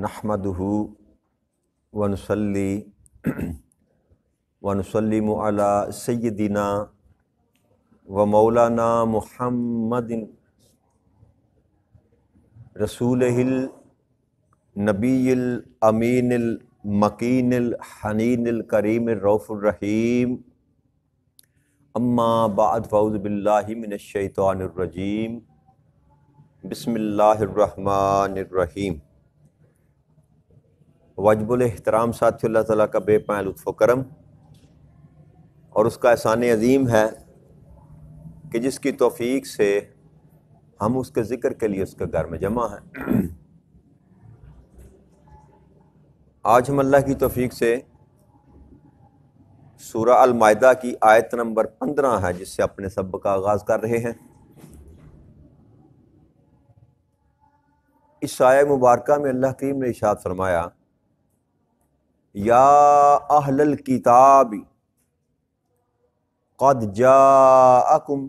نحمدہ ونصلی ونسلم علی سیدنا و مولانا محمد رسولہ النبی الامین المکین الحنین الکریم الرؤوف الرحیم اما بعد فاعوذ باللہ من الشیطان الرجیم بسم اللہ الرحمن الرحیم۔ واجب الاحترام ساتھی اللہ تعالیٰ کا بے پناہ لطف و کرم اور اس کا احسان عظیم ہے کہ جس کی توفیق سے ہم اس کے ذکر کے لیے اس کے گھر میں جمع ہیں۔ آج ہم اللہ کی توفیق سے سورہ المائدہ کی آیت نمبر 15 ہے جس سے اپنے سبق کا آغاز کر رہے ہیں۔ اس آیہ مبارکہ میں اللہ کریم نے ارشاد فرمایا، یا اہل الکتاب قد جاءکم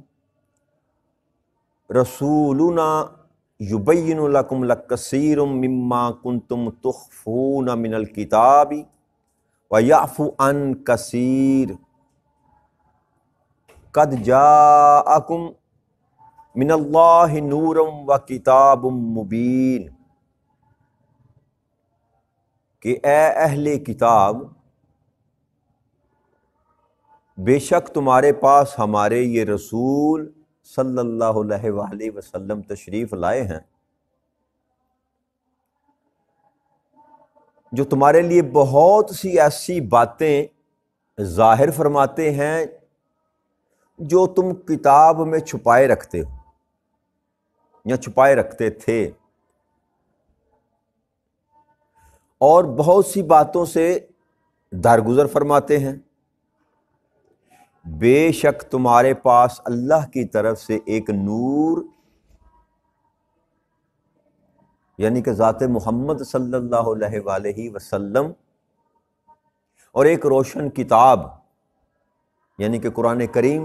رسولنا یبین لکم کثیر مما کنتم تخفون من الکتاب ویعفو عن کثیر قد جاءکم من اللہ نور و کتاب مبین، کہ اے اہل کتاب بے شک تمہارے پاس ہمارے یہ رسول صلی اللہ علیہ وآلہ وسلم تشریف لائے ہیں جو تمہارے لیے بہت سی ایسی باتیں ظاہر فرماتے ہیں جو تم کتاب میں چھپائے رکھتے ہو یا چھپائے رکھتے تھے، اور بہت سی باتوں سے درگزر فرماتے ہیں۔ بے شک تمہارے پاس اللہ کی طرف سے ایک نور یعنی کہ ذات محمد صلی اللہ علیہ وآلہ وسلم اور ایک روشن کتاب یعنی کہ قرآن کریم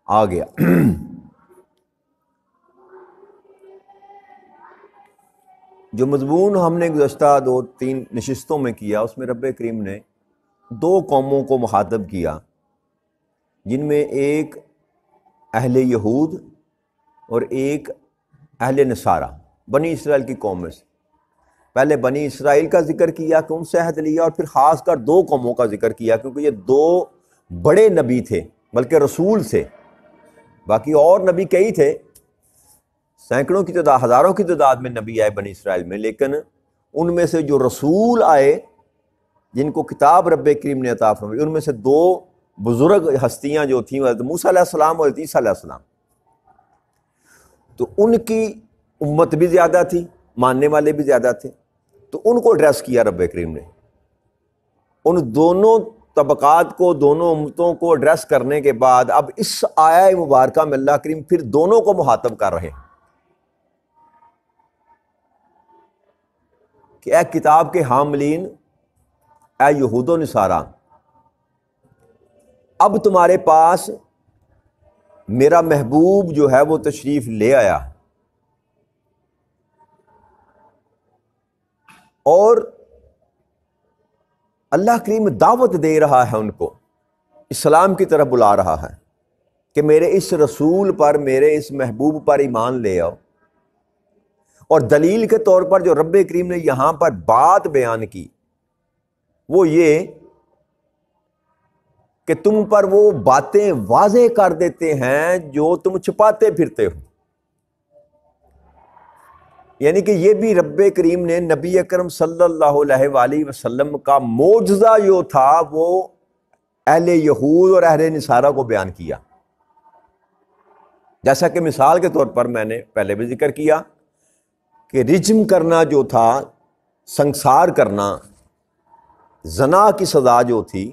آ گیا۔ جو مضمون ہم نے گزشتہ 2-3 نشستوں میں کیا اس میں رب کریم نے 2 قوموں کو مخاطب کیا، جن میں ایک اہل یہود اور ایک اہل نصارہ، بنی اسرائیل کی قوم میں سے۔ پہلے بنی اسرائیل کا ذکر کیا کہ ان سے عہد لیا، اور پھر خاص کر 2 قوموں کا ذکر کیا کیونکہ یہ 2 بڑے نبی تھے بلکہ رسول تھے، باقی اور نبی کئی تھے، سینکڑوں کی تعداد، ہزاروں کی تعداد میں نبی آئے بنی اسرائیل میں، لیکن ان میں سے جو رسول آئے جن کو کتاب رب کریم نے عطا فرمائی، ان میں سے 2 بزرگ ہستیاں جو تھیں حضرت موسیٰ علیہ السلام اور حضرت عیسیٰ علیہ السلام، تو ان کی امت بھی زیادہ تھی، ماننے والے بھی زیادہ تھے، تو ان کو ایڈریس کیا رب کریم نے۔ ان دونوں طبقات کو، دونوں امتوں کو ایڈریس کرنے کے بعد اب اس آیہ مبارکہ میں اللہ کریم پھر دونوں کو مخاطب کر رہے ہیں کہ اے کتاب کے حاملین، اے یہود و نصارہ، اب تمہارے پاس میرا محبوب جو ہے وہ تشریف لے آیا، اور اللہ کریم دعوت دے رہا ہے، ان کو اسلام کی طرف بلا رہا ہے کہ میرے اس رسول پر، میرے اس محبوب پر ایمان لے آؤ۔ اور دلیل کے طور پر جو رب کریم نے یہاں پر بات بیان کی وہ یہ کہ تم پر وہ باتیں واضح کر دیتے ہیں جو تم چھپاتے پھرتے ہو، یعنی کہ یہ بھی رب کریم نے نبی اکرم صلی اللہ علیہ وآلہ وسلم کا معجزہ جو تھا وہ اہل یہود اور اہل نصارہ کو بیان کیا، جیسا کہ مثال کے طور پر میں نے پہلے بھی ذکر کیا کہ رجم کرنا جو تھا، سنسار کرنا، زنا کی سزا جو تھی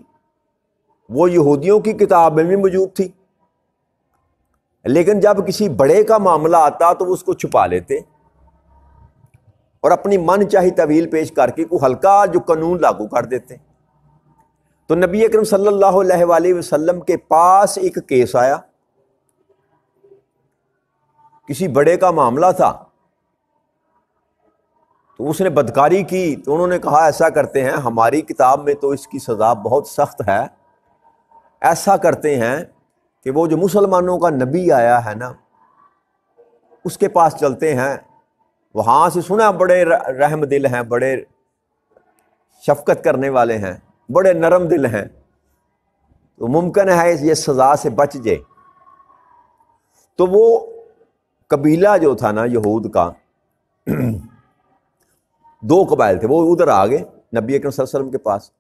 وہ یہودیوں کی کتاب میں بھی موجود تھی، لیکن جب کسی بڑے کا معاملہ آتا تو وہ اس کو چھپا لیتے اور اپنی من چاہی تعویل پیش کر کے کوئی ہلکا جو قانون لاگو کر دیتے۔ تو نبی اکرم صلی اللہ علیہ وآلہ وسلم کے پاس ایک کیس آیا، کسی بڑے کا معاملہ تھا، تو اس نے بدکاری کی تو انہوں نے کہا ایسا کرتے ہیں، ہماری کتاب میں تو اس کی سزا بہت سخت ہے، ایسا کرتے ہیں کہ وہ جو مسلمانوں کا نبی آیا ہے نا اس کے پاس چلتے ہیں، وہاں سے سنا بڑے رحم دل ہیں، بڑے شفقت کرنے والے ہیں، بڑے نرم دل ہیں، تو ممکن ہے یہ سزا سے بچ جائے۔ تو وہ قبیلہ جو تھا نا یہود کا، دو قبائل تھے، وہ ادھر آ گئے نبی اکرم صلی اللہ علیہ وسلم کے پاس۔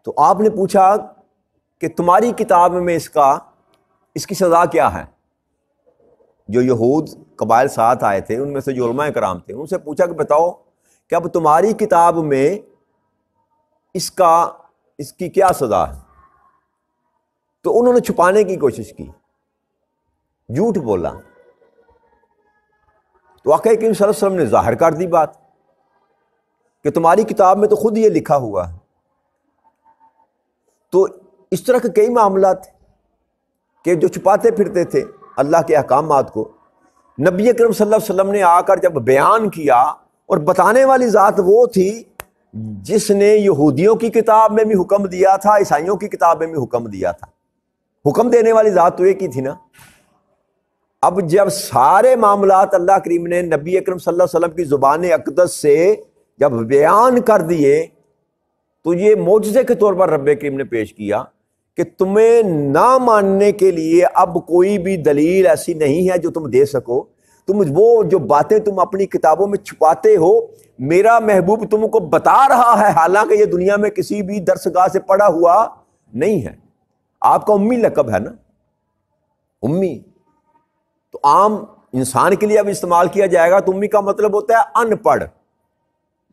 تو آپ نے پوچھا کہ تمہاری کتاب میں اس کی سزا کیا ہے؟ جو یہود قبائل ساتھ آئے تھے ان میں سے جو علماء کرام تھے، ان سے پوچھا کہ بتاؤ کہ اب تمہاری کتاب میں اس کی کیا سزا ہے؟ تو انہوں نے چھپانے کی کوشش کی، جھوٹ بولا۔ تو آقا کریم صلی اللہ علیہ وسلم نے ظاہر کر دی بات کہ تمہاری کتاب میں تو خود یہ لکھا ہوا ہے۔ تو اس طرح کے کئی معاملات کہ جو چھپاتے پھرتے تھے اللہ کے احکامات کو، نبی اکرم صلی اللہ علیہ وسلم نے آ کر جب بیان کیا، اور بتانے والی ذات وہ تھی جس نے یہودیوں کی کتاب میں بھی حکم دیا تھا، عیسائیوں کی کتاب میں بھی حکم دیا تھا، حکم دینے والی ذات تو ایک ہی تھی نا۔ اب جب سارے معاملات اللہ کریم نے نبی اکرم صلی اللہ علیہ وسلم کی زبان اقدس سے جب بیان کر دیے، تو یہ معجزے کے طور پر رب کریم نے پیش کیا کہ تمہیں نہ ماننے کے لیے اب کوئی بھی دلیل ایسی نہیں ہے جو تم دے سکو۔ تم وہ جو باتیں تم اپنی کتابوں میں چھپاتے ہو، میرا محبوب تم کو بتا رہا ہے، حالانکہ یہ دنیا میں کسی بھی درسگاہ سے پڑھا ہوا نہیں ہے۔ آپ کا امی لقب ہے نا، امی تو عام انسان کے لیے اب استعمال کیا جائے گا، تو امی کا مطلب ہوتا ہے ان پڑھ،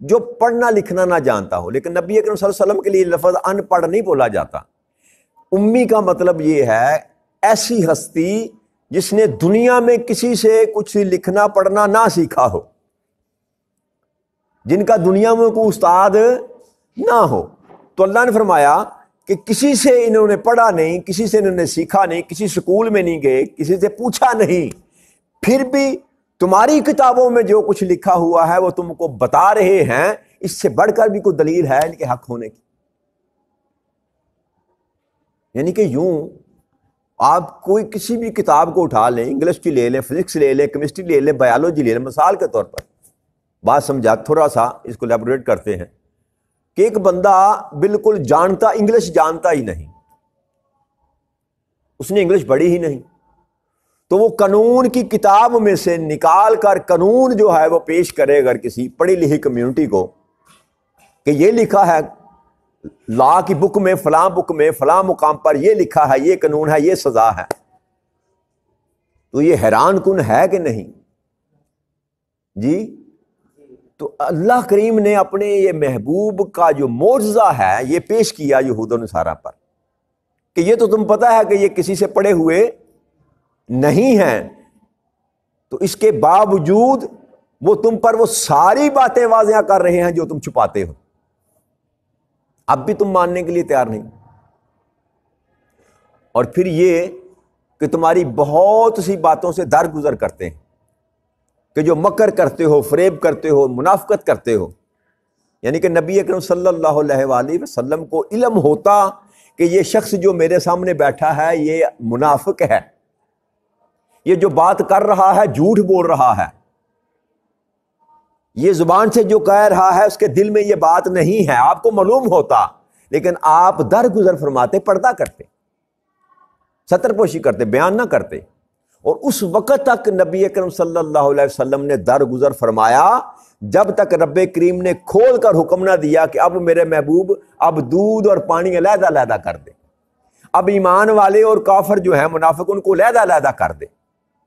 جو پڑھنا لکھنا نہ جانتا ہو۔ لیکن نبی اکرم صلی اللہ علیہ وسلم کے لیے لفظ ان پڑھ نہیں بولا جاتا۔ امی کا مطلب یہ ہے ایسی ہستی جس نے دنیا میں کسی سے کچھ لکھنا پڑھنا نہ سیکھا ہو، جن کا دنیا میں کوئی استاد نہ ہو۔ تو اللہ نے فرمایا کہ کسی سے انہوں نے پڑھا نہیں، کسی سے انہوں نے سیکھا نہیں، کسی سکول میں نہیں گئے، کسی سے پوچھا نہیں، پھر بھی تمہاری کتابوں میں جو کچھ لکھا ہوا ہے وہ تم کو بتا رہے ہیں۔ اس سے بڑھ کر بھی کوئی دلیل ہے ان کے حق ہونے کی؟ یعنی کہ یوں آپ کوئی کسی بھی کتاب کو اٹھا لیں، انگلش کی لے لیں، فزکس لے لیں، کیمسٹری لے لیں، بایولوجی لے لیں، مثال کے طور پر بات سمجھا، تھوڑا سا اس کو ایلیبوریٹ کرتے ہیں کہ ایک بندہ بالکل انگلش جانتا ہی نہیں، اس نے انگلش پڑھی ہی نہیں، تو وہ قانون کی کتاب میں سے نکال کر قانون جو ہے وہ پیش کرے اگر کسی پڑھی لکھی کمیونٹی کو کہ یہ لکھا ہے لا کی بک میں، فلاں بک میں، فلاں مقام پر یہ لکھا ہے، یہ قانون ہے، یہ سزا ہے، تو یہ حیران کن ہے کہ نہیں جی؟ تو اللہ کریم نے اپنے یہ محبوب کا جو معجزہ ہے یہ پیش کیا یہود و نصارہ پر کہ یہ تو تم پتہ ہے کہ یہ کسی سے پڑھے ہوئے نہیں ہیں، تو اس کے باوجود وہ تم پر وہ ساری باتیں واضح کر رہے ہیں جو تم چھپاتے ہو، اب بھی تم ماننے کے لیے تیار نہیں۔ اور پھر یہ کہ تمہاری بہت سی باتوں سے درگزر کرتے ہیں کہ جو مکر کرتے ہو، فریب کرتے ہو، منافقت کرتے ہو۔ یعنی کہ نبی اکرم صلی اللہ علیہ وآلہ وسلم کو علم ہوتا کہ یہ شخص جو میرے سامنے بیٹھا ہے یہ منافق ہے، یہ جو بات کر رہا ہے جھوٹ بول رہا ہے، یہ زبان سے جو کہہ رہا ہے اس کے دل میں یہ بات نہیں ہے، آپ کو معلوم ہوتا، لیکن آپ درگزر فرماتے، پردہ کرتے، ستر پوشی کرتے، بیان نہ کرتے۔ اور اس وقت تک نبی اکرم صلی اللہ علیہ وسلم نے درگزر فرمایا جب تک رب کریم نے کھول کر حکم نہ دیا کہ اب میرے محبوب اب دودھ اور پانی علیحدہ علیحدہ کر دے، اب ایمان والے اور کافر جو ہیں منافق ان کو علیحدہ علیحدہ کر دے۔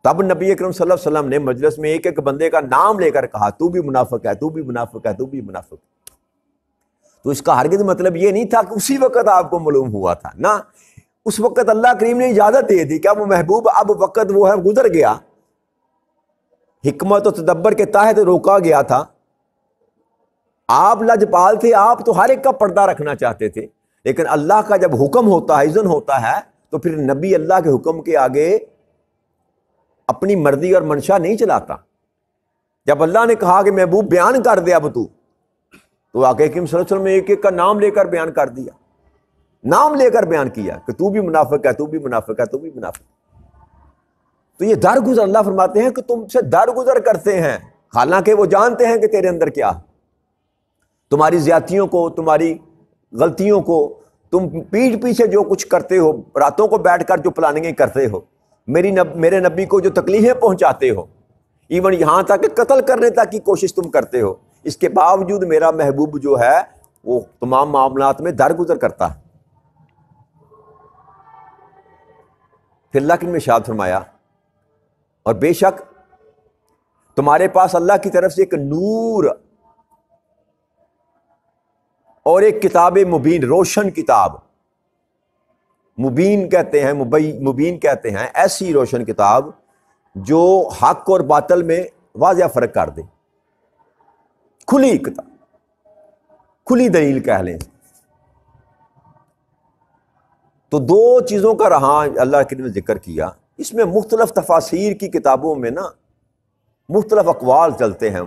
تب نبی اکرم صلی اللہ علیہ وسلم نے مجلس میں ایک ایک بندے کا نام لے کر کہا تو بھی منافق ہے، تو بھی منافق ہے، تو بھی منافق ہے۔ تو اس کا ہرگز مطلب یہ نہیں تھا کہ اسی وقت آپ کو معلوم ہوا تھا، نہ، اس وقت اللہ کریم نے اجازت دے دی کہ اب محبوب اب وقت وہ ہے گزر گیا، حکمت و تدبر کے تحت روکا گیا تھا، آپ لجپال تھے، آپ تو ہر ایک کا پردہ رکھنا چاہتے تھے، لیکن اللہ کا جب حکم ہوتا ہے، اذن ہوتا ہے، تو پھر نبی اللہ کے حکم کے آگے اپنی مرضی اور منشا نہیں چلاتا۔ جب اللہ نے کہا کہ محبوب بیان کر دے اب تو آقا کریم صلی اللہ علیہ وسلم نے ایک ایک کا نام لے کر بیان کر دیا، نام لے کر بیان کیا کہ تو بھی منافق ہے، تو بھی منافق ہے، تو بھی منافق ہے۔ تو یہ درگزر، اللہ فرماتے ہیں کہ تم سے درگزر کرتے ہیں، حالانکہ وہ جانتے ہیں کہ تیرے اندر کیا، تمہاری زیادتیوں کو، تمہاری غلطیوں کو، تم پیٹھ پیچھے جو کچھ کرتے ہو، راتوں کو بیٹھ کر جو پلاننگیں کرتے ہو، میرے نبی کو جو تکلیفیں پہنچاتے ہو، ایون یہاں تک کہ قتل کرنے تک کی کوشش تم کرتے ہو، اس کے باوجود میرا محبوب جو ہے وہ تمام معاملات میں درگزر کرتا ہے۔ پھر اللہ کی نے ارشاد فرمایا، اور بے شک تمہارے پاس اللہ کی طرف سے ایک نور اور ایک کتاب مبین، روشن کتاب، مبین کہتے ہیں، مبین کہتے ہیں ایسی روشن کتاب جو حق اور باطل میں واضح فرق کر دے، کھلی کتاب، کھلی دلیل کہہ لیں۔ تو دو چیزوں کا رہا اللہ کے نے ذکر کیا، اس میں مختلف تفاسیر کی کتابوں میں نا مختلف اقوال چلتے ہیں،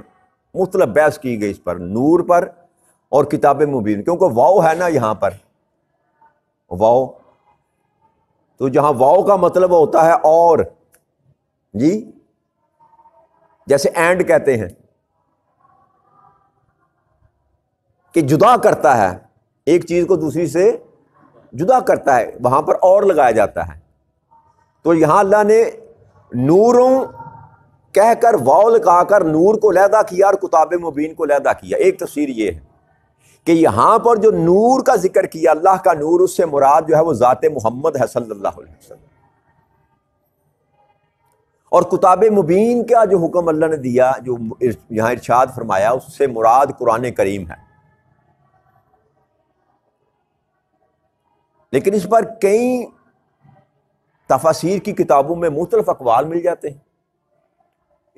مختلف بحث کی گئی اس پر، نور پر اور کتاب مبین، کیونکہ واو ہے نا یہاں پر، واو، تو جہاں واو کا مطلب ہوتا ہے اور، جی جیسے اینڈ کہتے ہیں کہ جدا کرتا ہے، ایک چیز کو دوسری سے جدا کرتا ہے، وہاں پر اور لگایا جاتا ہے۔ تو یہاں اللہ نے نوروں کہہ کر واو لگا کر نور کو علیحدہ کیا اور کتاب مبین کو علیحدہ کیا۔ ایک تفسیر یہ ہے کہ یہاں پر جو نور کا ذکر کیا، اللہ کا نور، اس سے مراد جو ہے وہ ذات محمد ہے صلی اللہ علیہ وسلم، اور کتاب مبین کا جو حکم اللہ نے دیا، جو یہاں ارشاد فرمایا، اس سے مراد قرآن کریم ہے۔ لیکن اس پر کئی تفاسیر کی کتابوں میں مختلف اقوال مل جاتے ہیں،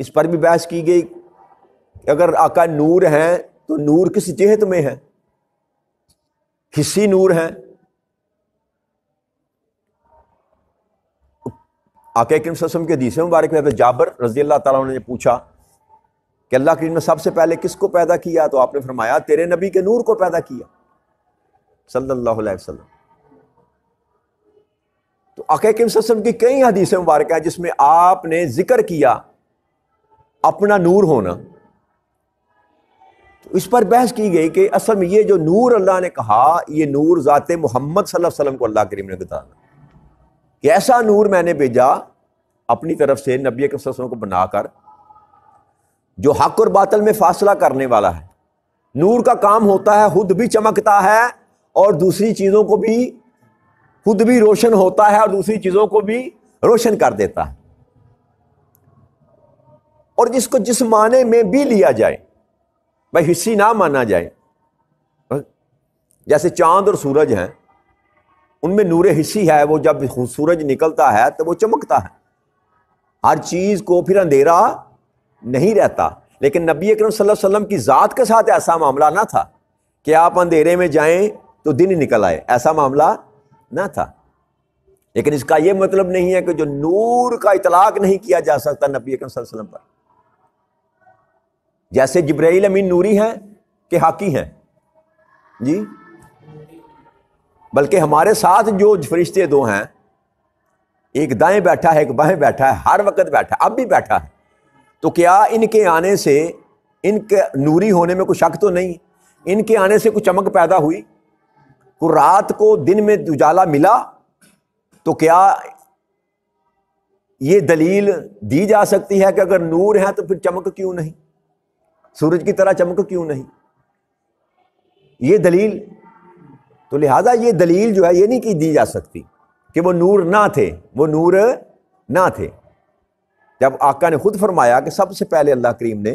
اس پر بھی بحث کی گئی کہ اگر آقا نور ہیں تو نور کس جہت میں ہے، حصی نور ہیں۔ آقا کریم صلی اللہ علیہ وسلم کے حدیث مبارک میں جابر رضی اللہ تعالیٰ عنہ نے پوچھا کہ اللہ کریم نے سب سے پہلے کس کو پیدا کیا، تو آپ نے فرمایا تیرے نبی کے نور کو پیدا کیا صلی اللہ علیہ وسلم۔ تو آقا کریم صلی اللہ علیہ وسلم کی کئی حدیث مبارکہ ہیں جس میں آپ نے ذکر کیا اپنا نور ہونا۔ تو اس پر بحث کی گئی کہ اصل میں یہ جو نور اللہ نے کہا، یہ نور ذات محمد صلی اللہ علیہ وسلم کو اللہ کریم نے بتانا کہ ایسا نور میں نے بھیجا اپنی طرف سے نبی اکرم صلی اللہ علیہ وسلم کو بنا کر، جو حق اور باطل میں فاصلہ کرنے والا ہے۔ نور کا کام ہوتا ہے خود بھی چمکتا ہے اور دوسری چیزوں کو بھی، خود بھی روشن ہوتا ہے اور دوسری چیزوں کو بھی روشن کر دیتا ہے، اور جس کو جس معنی میں بھی لیا جائے، بھائی حصی نہ مانا جائے۔ جیسے چاند اور سورج ہیں، ان میں نور حصی ہے، وہ جب سورج نکلتا ہے تو وہ چمکتا ہے، ہر چیز کو پھر اندھیرا نہیں رہتا۔ لیکن نبی اکرم صلی اللہ علیہ وسلم کی ذات کے ساتھ ایسا معاملہ نہ تھا کہ آپ اندھیرے میں جائیں تو دن ہی نکل آئے، ایسا معاملہ نہ تھا۔ لیکن اس کا یہ مطلب نہیں ہے کہ جو نور کا اطلاق نہیں کیا جا سکتا نبی اکرم صلی اللہ علیہ وسلم پر، جیسے جبرائیل امین نوری ہیں کہ حقی ہیں، جی، بلکہ ہمارے ساتھ جو فرشتے دو ہیں، ایک دائیں بیٹھا ہے ایک بائیں بیٹھا ہے، ہر وقت بیٹھا ہے، اب بھی بیٹھا ہے، تو کیا ان کے آنے سے، ان کے نوری ہونے میں کوئی شک تو نہیں؟ ان کے آنے سے کوئی چمک پیدا ہوئی؟ کوئی رات کو دن میں اجالا ملا؟ تو کیا یہ دلیل دی جا سکتی ہے کہ اگر نور ہے تو پھر چمک کیوں نہیں، سورج کی طرح چمک کیوں نہیں؟ یہ دلیل، تو لہذا یہ دلیل جو ہے یہ نہیں کی دی جا سکتی کہ وہ نور نہ تھے، وہ نور نہ تھے، جب آقا نے خود فرمایا کہ سب سے پہلے اللہ کریم نے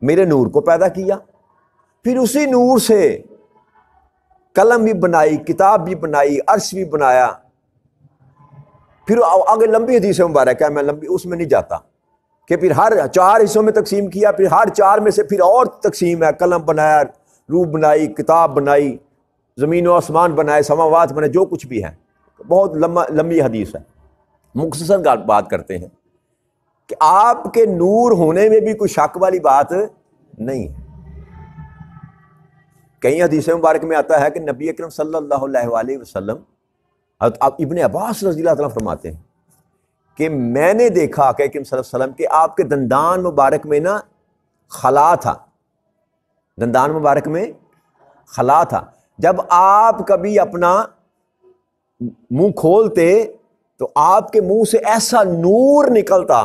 میرے نور کو پیدا کیا، پھر اسی نور سے قلم بھی بنائی، کتاب بھی بنائی، عرش بھی بنایا۔ پھر آگے لمبی حدیث مبارک ہے، میں لمبی اس میں نہیں جاتا، کہ پھر ہر 4 حصوں میں تقسیم کیا، پھر ہر 4 میں سے پھر اور تقسیم ہے، قلم بنایا، روح بنائی، کتاب بنائی، زمین و آسمان بنائے، سماوات بنائے، جو کچھ بھی ہے۔ بہت لمبی حدیث ہے، مختصر بات کرتے ہیں کہ آپ کے نور ہونے میں بھی کوئی شک والی بات نہیں ہے۔ کئی حدیث مبارک میں آتا ہے کہ نبی اکرم صلی اللہ علیہ وآلہ وسلم، ابن عباس رضی اللہ عنہ فرماتے ہیں کہ میں نے دیکھا کہ اکرم صلی اللہ علیہ وسلم کہ آپ کے دندان مبارک میں نا خلا تھا، دندان مبارک میں خلا تھا، جب آپ کبھی اپنا منہ کھولتے تو آپ کے منہ سے ایسا نور نکلتا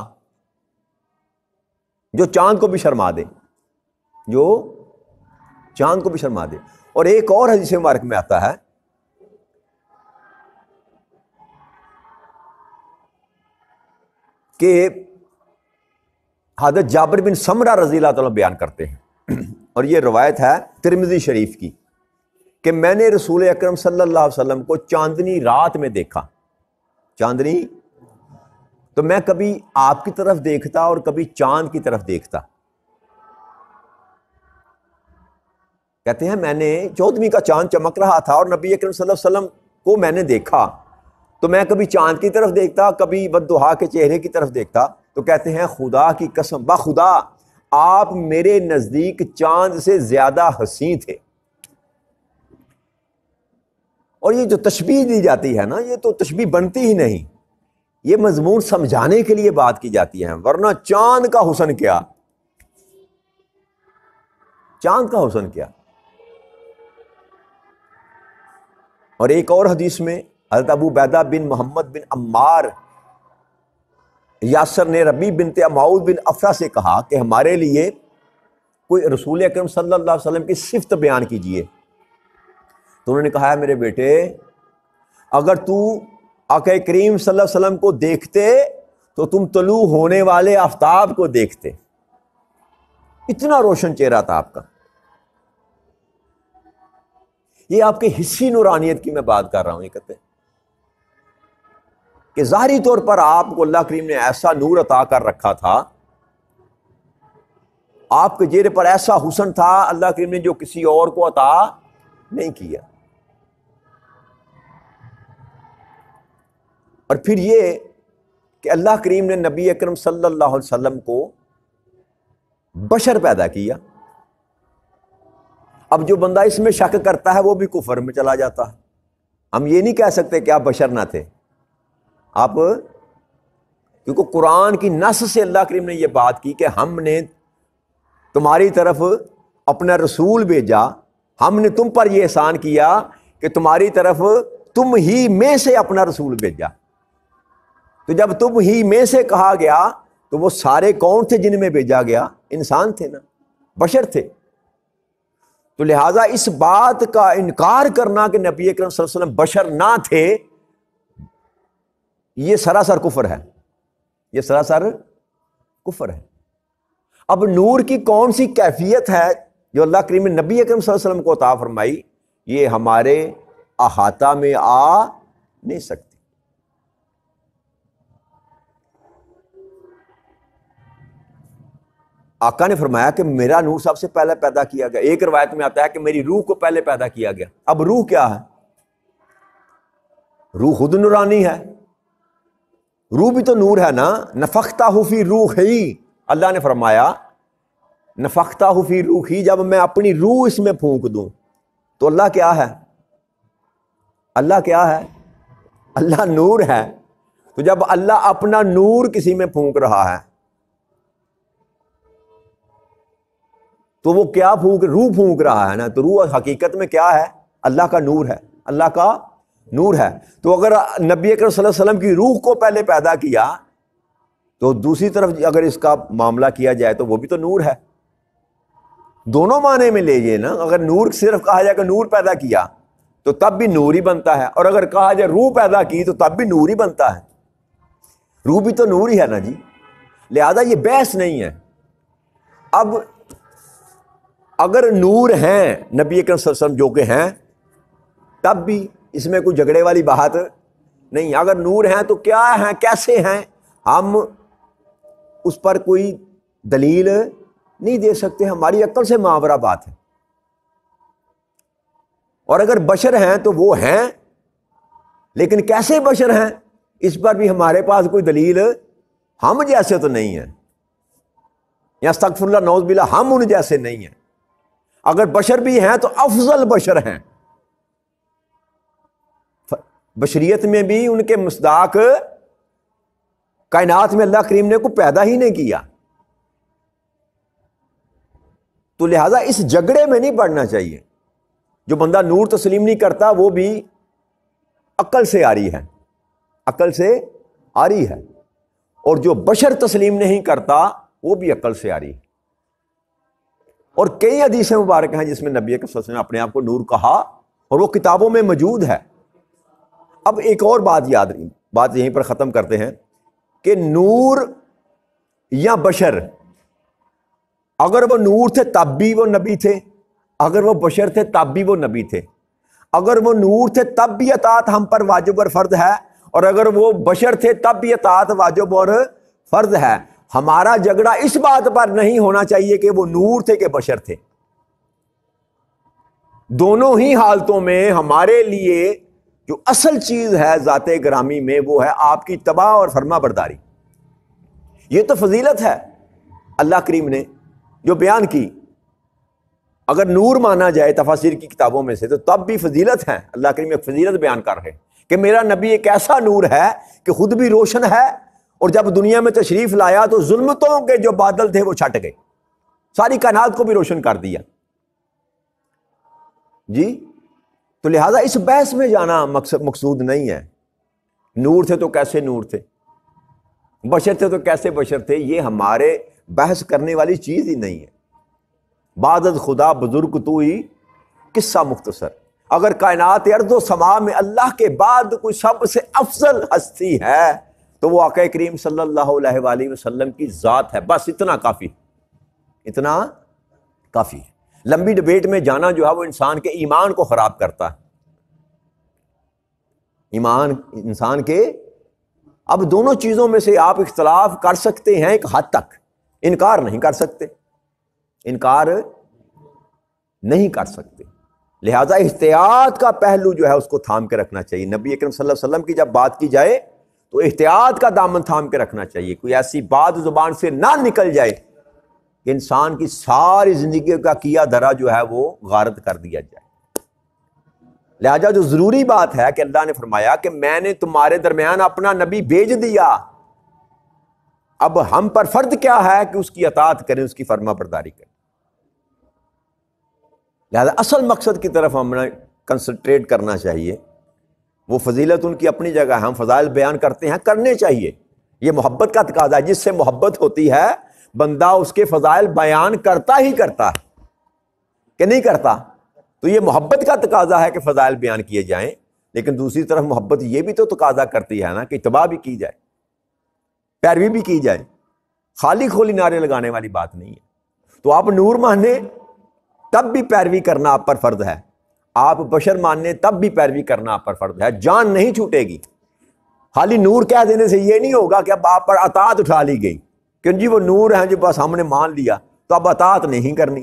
جو چاند کو بھی شرما دے، جو چاند کو بھی شرما دے۔ اور ایک اور حدیث مبارک میں آتا ہے کہ حضرت جابر بن سمرہ رضی اللہ تعالیٰ بیان کرتے ہیں، اور یہ روایت ہے ترمذی شریف کی، کہ میں نے رسول اکرم صلی اللہ علیہ وسلم کو چاندنی رات میں دیکھا۔ چاندنی تو میں کبھی آپ کی طرف دیکھتا اور کبھی چاند کی طرف دیکھتا۔ کہتے ہیں میں نے 14ویں کا چاند چمک رہا تھا اور نبی اکرم صلی اللہ علیہ وسلم کو میں نے دیکھا، تو میں کبھی چاند کی طرف دیکھتا، کبھی والضحیٰ کے چہرے کی طرف دیکھتا، تو کہتے ہیں خدا کی قسم، بخدا آپ میرے نزدیک چاند سے زیادہ حسین تھے۔ اور یہ جو تشبیہ دی جاتی ہے نا، یہ تو تشبیہ بنتی ہی نہیں، یہ مضمون سمجھانے کے لیے بات کی جاتی ہے، ورنہ چاند کا حسن کیا، چاند کا حسن کیا۔ اور ایک اور حدیث میں حضرت ابو عبیدہ بن محمد بن عمار یاسر نے ربیع بنت معوذ بن افرا سے کہا کہ ہمارے لیے کوئی رسول اکرم صلی اللہ علیہ وسلم کی صفت بیان کیجئے۔ تو انہوں نے کہا ہے میرے بیٹے، اگر تو آقا کریم صلی اللہ علیہ وسلم کو دیکھتے تو تم طلوع ہونے والے آفتاب کو دیکھتے، اتنا روشن چہرہ تھا آپ کا۔ یہ آپ کے حصی نورانیت کی میں بات کر رہا ہوں، یہ کہتے ہیں کہ ظاہری طور پر آپ کو اللہ کریم نے ایسا نور عطا کر رکھا تھا، آپ کے چہرے پر ایسا حسن تھا اللہ کریم نے جو کسی اور کو عطا نہیں کیا۔ اور پھر یہ کہ اللہ کریم نے نبی اکرم صلی اللہ علیہ وسلم کو بشر پیدا کیا۔ اب جو بندہ اس میں شک کرتا ہے وہ بھی کفر میں چلا جاتا ہے۔ ہم یہ نہیں کہہ سکتے کہ آپ بشر نہ تھے، آپ، کیونکہ قرآن کی نص سے اللہ کریم نے یہ بات کی کہ ہم نے تمہاری طرف اپنا رسول بھیجا، ہم نے تم پر یہ احسان کیا کہ تمہاری طرف تم ہی میں سے اپنا رسول بھیجا۔ تو جب تم ہی میں سے کہا گیا تو وہ سارے کون تھے جن میں بھیجا گیا؟ انسان تھے نا، بشر تھے۔ تو لہٰذا اس بات کا انکار کرنا کہ نبی اکرم صلی اللہ علیہ وسلم بشر نہ تھے، یہ سراسر کفر ہے، یہ سراسر کفر ہے۔ اب نور کی کون سی کیفیت ہے جو اللہ کریم نے نبی اکرم صلی اللہ علیہ وسلم کو عطا فرمائی، یہ ہمارے احاطہ میں آ نہیں سکتی۔ آقا نے فرمایا کہ میرا نور سب سے پہلے پیدا کیا گیا۔ ایک روایت میں آتا ہے کہ میری روح کو پہلے پیدا کیا گیا۔ اب روح کیا ہے؟ روح خود نورانی ہے، روح بھی تو نور ہے نا۔ نفختہ فی روحی، اللہ نے فرمایا نفختہ فی روحی، جب میں اپنی روح اس میں پھونک دوں تو اللہ کیا ہے؟ اللہ کیا ہے؟ اللہ نور ہے۔ تو جب اللہ اپنا نور کسی میں پھونک رہا ہے تو وہ کیا روح پھونک رہا ہے نا، تو روح حقیقت میں کیا ہے؟ اللہ کا نور ہے، اللہ کا نور ہے۔ تو اگر نبی اکرم صلی اللہ علیہ وسلم کی روح کو پہلے پیدا کیا تو دوسری طرف اگر اس کا معاملہ کیا جائے تو وہ بھی تو نور ہے۔ دونوں معنی میں لے جائے نا، اگر نور صرف کہا جائے کہ نور پیدا کیا تو تب بھی نور ہی بنتا ہے، اور اگر کہا جائے روح پیدا کی تو تب بھی نور ہی بنتا ہے۔ روح بھی تو نور ہی ہے نا جی، لہذا یہ بحث نہیں ہے۔ اب اگر نور ہیں نبی اکرم صلی اللہ علیہ وسلم جو کہ ہیں، تب بھی اس میں کوئی جھگڑے والی بات نہیں۔ اگر نور ہیں تو کیا ہیں، کیسے ہیں، ہم اس پر کوئی دلیل نہیں دے سکتے، ہماری عقل سے ماورا بات ہے۔ اور اگر بشر ہیں تو وہ ہیں، لیکن کیسے بشر ہیں اس پر بھی ہمارے پاس کوئی دلیل ہم جیسے تو نہیں ہیں، یا استغفر اللہ نعوذ باللہ ہم ان جیسے نہیں ہیں، اگر بشر بھی ہیں تو افضل بشر ہیں، بشریت میں بھی ان کے مصداق کائنات میں اللہ کریم نے کو پیدا ہی نہیں کیا، تو لہذا اس جھگڑے میں نہیں پڑنا چاہیے۔ جو بندہ نور تسلیم نہیں کرتا وہ بھی عقل سے آ رہی ہے، عقل سے آ رہی ہے، اور جو بشر تسلیم نہیں کرتا وہ بھی عقل سے آ رہی ہے۔ اور کئی حدیثیں مبارک ہیں جس میں نبی اکرم صلی اللہ علیہ وسلم نے اپنے آپ کو نور کہا، اور وہ کتابوں میں موجود ہے۔ اب ایک اور بات یاد رہی، بات یہیں پر ختم کرتے ہیں کہ نور یا بشر، اگر وہ نور تھے تب بھی وہ نبی تھے، اگر وہ بشر تھے تب بھی وہ نبی تھے، اگر وہ نور تھے تب بھی اطاعت ہم پر واجب اور فرض ہے، اور اگر وہ بشر تھے تب بھی اطاعت واجب اور فرض ہے۔ ہمارا جھگڑا اس بات پر نہیں ہونا چاہیے کہ وہ نور تھے کہ بشر تھے، دونوں ہی حالتوں میں ہمارے لیے جو اصل چیز ہے ذات گرامی میں وہ ہے آپ کی اتباع اور فرما برداری۔ یہ تو فضیلت ہے اللہ کریم نے جو بیان کی، اگر نور مانا جائے تفاسیر کی کتابوں میں سے تو تب بھی فضیلت ہے۔ اللہ کریم ایک فضیلت بیان کر رہے کہ میرا نبی ایک ایسا نور ہے کہ خود بھی روشن ہے، اور جب دنیا میں تشریف لایا تو ظلمتوں کے جو بادل تھے وہ چھٹ گئے، ساری کائنات کو بھی روشن کر دیا جی۔ تو لہذا اس بحث میں جانا مقصود نہیں ہے، نور تھے تو کیسے نور تھے، بشر تھے تو کیسے بشر تھے، یہ ہمارے بحث کرنے والی چیز ہی نہیں ہے۔ بعد از خدا بزرگ تو ہی قصہ مختصر، اگر کائنات ارض و سما میں اللہ کے بعد کوئی سب سے افضل ہستی ہے تو وہ آقا کریم صلی اللہ علیہ وآلہ وسلم کی ذات ہے، بس اتنا کافی، اتنا کافی ہے۔ لمبی ڈبیٹ میں جانا جو ہے وہ انسان کے ایمان کو خراب کرتا ہے، ایمان انسان کے۔ اب دونوں چیزوں میں سے آپ اختلاف کر سکتے ہیں ایک حد تک، انکار نہیں کر سکتے، انکار نہیں کر سکتے، لہذا احتیاط کا پہلو جو ہے اس کو تھام کے رکھنا چاہیے۔ نبی اکرم صلی اللہ علیہ وسلم کی جب بات کی جائے تو احتیاط کا دامن تھام کے رکھنا چاہیے، کوئی ایسی بات زبان سے نہ نکل جائے کہ انسان کی ساری زندگی کا کیا دھرا جو ہے وہ غارت کر دیا جائے۔ لہذا جو ضروری بات ہے کہ اللہ نے فرمایا کہ میں نے تمہارے درمیان اپنا نبی بھیج دیا، اب ہم پر فرض کیا ہے کہ اس کی اطاعت کریں، اس کی فرما برداری کریں۔ لہذا اصل مقصد کی طرف ہمیں کنسنٹریٹ کرنا چاہیے۔ وہ فضیلت ان کی اپنی جگہ ہے، ہم فضائل بیان کرتے ہیں، کرنے چاہیے، یہ محبت کا تقاضا ہے۔ جس سے محبت ہوتی ہے بندہ اس کے فضائل بیان کرتا ہی کرتا ہے کہ نہیں کرتا، تو یہ محبت کا تقاضا ہے کہ فضائل بیان کیے جائیں، لیکن دوسری طرف محبت یہ بھی تو تقاضا کرتی ہے نا کہ اتباع بھی کی جائے، پیروی بھی کی جائے، خالی کھولی نعرے لگانے والی بات نہیں ہے۔ تو آپ نور ماننے تب بھی پیروی کرنا آپ پر فرض ہے، آپ بشر ماننے تب بھی پیروی کرنا آپ پر فرض ہے، جان نہیں چھوٹے گی۔ خالی نور کہہ دینے سے یہ نہیں ہوگا کہ اب آپ پر اطاعت اٹھا لی گئی کہ جی وہ نور ہیں جو بس ہم نے مان لیا تو اب اطاعت نہیں کرنی،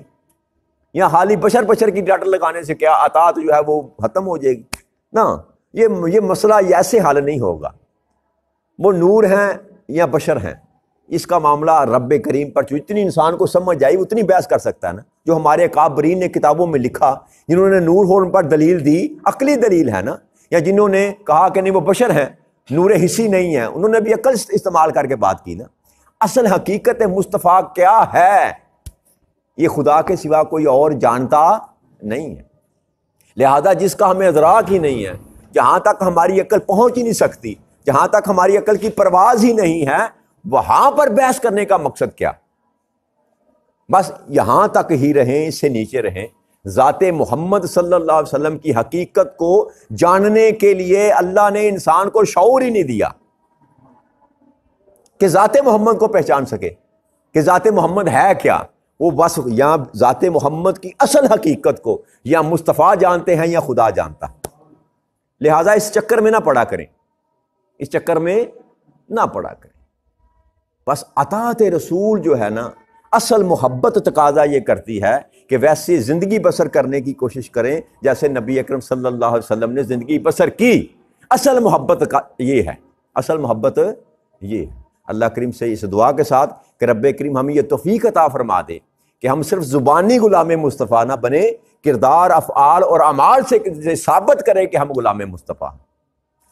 یا خالی بشر کی ڈاٹر لگانے سے کیا اطاعت جو ہے وہ ختم ہو جائے گی نا، یہ مسئلہ ایسے حل نہیں ہوگا۔ وہ نور ہیں یا بشر ہیں، اس کا معاملہ رب کریم پر جتنی انسان کو سمجھ آئی اتنی بحث کر سکتا ہے نا۔ جو ہمارے اکابرین نے کتابوں میں لکھا، جنہوں نے نور ہونے پر دلیل دی، عقلی دلیل ہے نا، یا جنہوں نے کہا کہ نہیں وہ بشر ہیں، نور حسی نہیں ہے، انہوں نے بھی عقل استعمال کر کے بات کی نا۔ اصل حقیقت مصطفیٰ کیا ہے یہ خدا کے سوا کوئی اور جانتا نہیں ہے، لہذا جس کا ہمیں ادراک ہی نہیں ہے، جہاں تک ہماری عقل پہنچ ہی نہیں سکتی، جہاں تک ہماری عقل کی پرواز ہی نہیں ہے، وہاں پر بحث کرنے کا مقصد کیا؟ بس یہاں تک ہی رہیں، اس سے نیچے رہیں۔ ذات محمد صلی اللہ علیہ وسلم کی حقیقت کو جاننے کے لیے اللہ نے انسان کو شعور ہی نہیں دیا کہ ذات محمد کو پہچان سکے کہ ذات محمد ہے کیا۔ وہ بس یا ذات محمد کی اصل حقیقت کو یا مصطفیٰ جانتے ہیں یا خدا جانتا ہے۔ لہٰذا اس چکر میں نہ پڑا کریں، اس چکر میں نہ پڑا کریں۔ بس اطاعت رسول جو ہے نا، اصل محبت تقاضا یہ کرتی ہے کہ ویسی زندگی بسر کرنے کی کوشش کریں جیسے نبی اکرم صلی اللہ علیہ وسلم نے زندگی بسر کی۔ اصل محبت کا یہ ہے، اصل محبت یہ ہے۔ اللہ کریم سے اس دعا کے ساتھ کہ رب کریم ہمیں یہ توفیق عطا فرما دے کہ ہم صرف زبانی غلام مصطفیٰ نہ بنے، کردار، افعال اور اعمال سے ثابت کریں کہ ہم غلام مصطفیٰ ہیں۔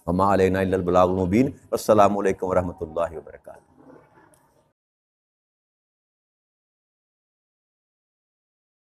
وما علینا الا البلاغ المبین۔ السلام علیکم ورحمۃ اللہ وبرکاتہ۔